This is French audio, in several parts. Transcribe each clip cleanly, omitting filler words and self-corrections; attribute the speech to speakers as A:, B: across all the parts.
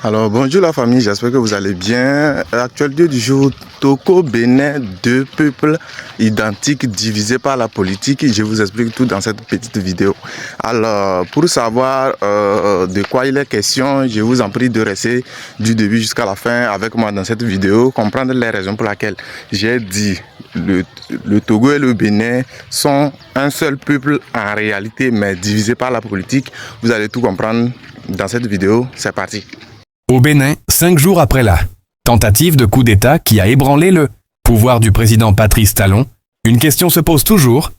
A: Alors bonjour la famille, j'espère que vous allez bien. Actualité du jour, Togo, Bénin, deux peuples identiques divisés par la politique. Je vous explique tout dans cette petite vidéo. Alors pour savoir de quoi il est question, je vous en prie de rester du début jusqu'à la fin avec moi dans cette vidéo, comprendre les raisons pour lesquelles j'ai dit le Togo et le Bénin sont un seul peuple en réalité, mais divisés par la politique. Vous allez tout comprendre dans cette vidéo, c'est parti.
B: Au Bénin, 5 jours après la tentative de coup d'État qui a ébranlé le pouvoir du président Patrice Talon, une question se pose toujours.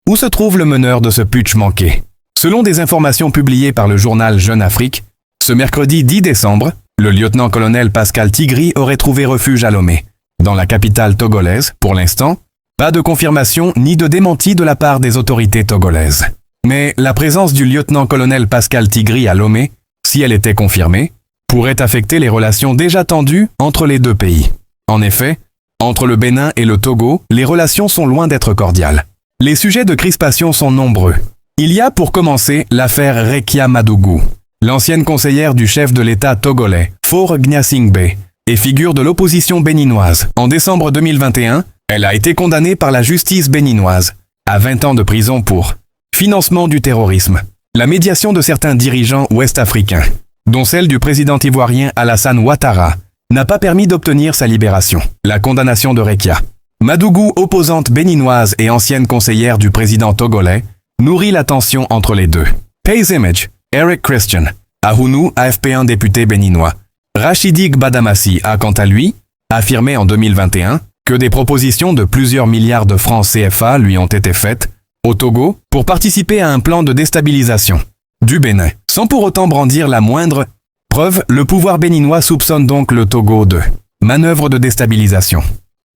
B: Où se trouve le meneur de ce putsch manqué? Selon des informations publiées par le journal Jeune Afrique, ce mercredi 10 décembre, le lieutenant-colonel Pascal Tigri aurait trouvé refuge à Lomé, dans la capitale togolaise. Pour l'instant, pas de confirmation ni de démenti de la part des autorités togolaises. Mais la présence du lieutenant-colonel Pascal Tigri à Lomé, si elle était confirmée, pourrait affecter les relations déjà tendues entre les deux pays. En effet, entre le Bénin et le Togo, les relations sont loin d'être cordiales. Les sujets de crispation sont nombreux. Il y a pour commencer l'affaire Rekia Madougou, l'ancienne conseillère du chef de l'État togolais, Faure Gnassingbé, et figure de l'opposition béninoise. En décembre 2021, elle a été condamnée par la justice béninoise à 20 ans de prison pour financement du terrorisme, la médiation de certains dirigeants ouest-africains, dont celle du président ivoirien Alassane Ouattara, n'a pas permis d'obtenir sa libération. La condamnation de Rekia Madougou, opposante béninoise et ancienne conseillère du président togolais, nourrit la tension entre les deux. Pays Image, Eric Christian, Ahounou, AFP1 député béninois. Rachidi Gbadamassi a quant à lui affirmé en 2021 que des propositions de plusieurs milliards de francs CFA lui ont été faites au Togo pour participer à un plan de déstabilisation du Bénin. Sans pour autant brandir la moindre preuve, le pouvoir béninois soupçonne donc le Togo de manœuvre de déstabilisation.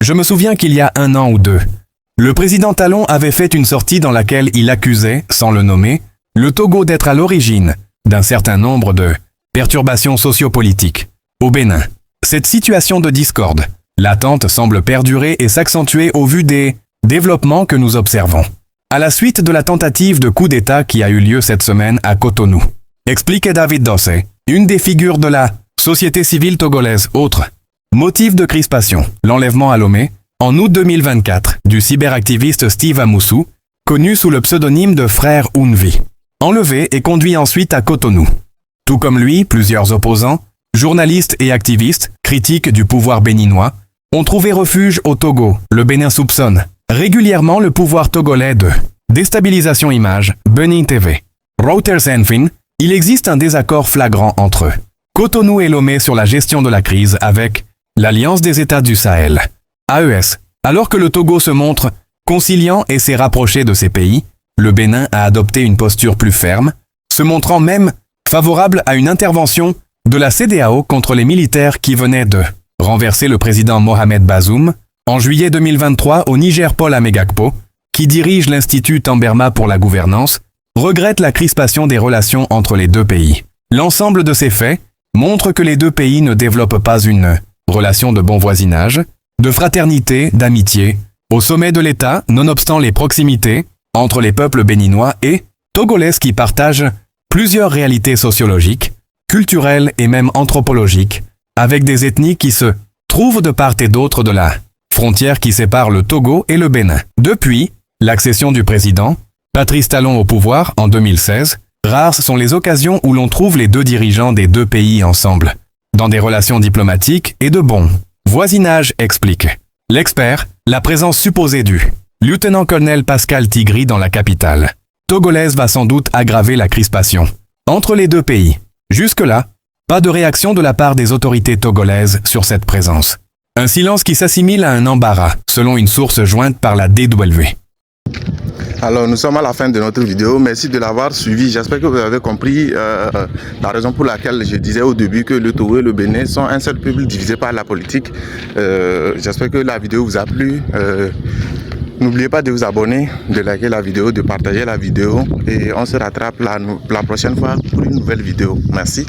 B: Je me souviens qu'il y a 1 an ou 2, le président Talon avait fait une sortie dans laquelle il accusait, sans le nommer, le Togo d'être à l'origine d'un certain nombre de perturbations sociopolitiques au Bénin. Cette situation de discorde latente semble perdurer et s'accentuer au vu des développements que nous observons à la suite de la tentative de coup d'État qui a eu lieu cette semaine à Cotonou. Expliquait David Dossé, une des figures de la société civile togolaise. Autre motif de crispation, l'enlèvement à Lomé, en août 2024, du cyberactiviste Steve Amoussou, connu sous le pseudonyme de Frère Unvi. Enlevé et conduit ensuite à Cotonou. Tout comme lui, plusieurs opposants, journalistes et activistes, critiques du pouvoir béninois, ont trouvé refuge au Togo. Le Bénin soupçonne régulièrement le pouvoir togolais de déstabilisation image, Benin TV. Reuters Enfin, il existe un désaccord flagrant entre Cotonou et Lomé sur la gestion de la crise avec l'Alliance des États du Sahel, AES. Alors que le Togo se montre conciliant et s'est rapproché de ces pays, le Bénin a adopté une posture plus ferme, se montrant même favorable à une intervention de la CEDEAO contre les militaires qui venaient de renverser le président Mohamed Bazoum. En juillet 2023, au Niger, Paul Amegakpo, qui dirige l'Institut Tamberma pour la gouvernance, regrette la crispation des relations entre les deux pays. L'ensemble de ces faits montre que les deux pays ne développent pas une relation de bon voisinage, de fraternité, d'amitié, au sommet de l'État, nonobstant les proximités entre les peuples béninois et togolais qui partagent plusieurs réalités sociologiques, culturelles et même anthropologiques, avec des ethnies qui se trouvent de part et d'autre de la frontière qui sépare le Togo et le Bénin. Depuis l'accession du président Patrice Talon au pouvoir en 2016, rares sont les occasions où l'on trouve les deux dirigeants des deux pays ensemble, dans des relations diplomatiques et de bon voisinage, explique l'expert. La présence supposée du lieutenant-colonel Pascal Tigri dans la capitale togolaise va sans doute aggraver la crispation entre les deux pays. Jusque-là, pas de réaction de la part des autorités togolaises sur cette présence. Un silence qui s'assimile à un embarras, selon une source jointe par la DW.
A: Alors nous sommes à la fin de notre vidéo, merci de l'avoir suivi. J'espère que vous avez compris la raison pour laquelle je disais au début que le Togo et le Bénin sont un seul peuple divisé par la politique. J'espère que la vidéo vous a plu. N'oubliez pas de vous abonner, de liker la vidéo, de partager la vidéo et on se rattrape la prochaine fois pour une nouvelle vidéo. Merci.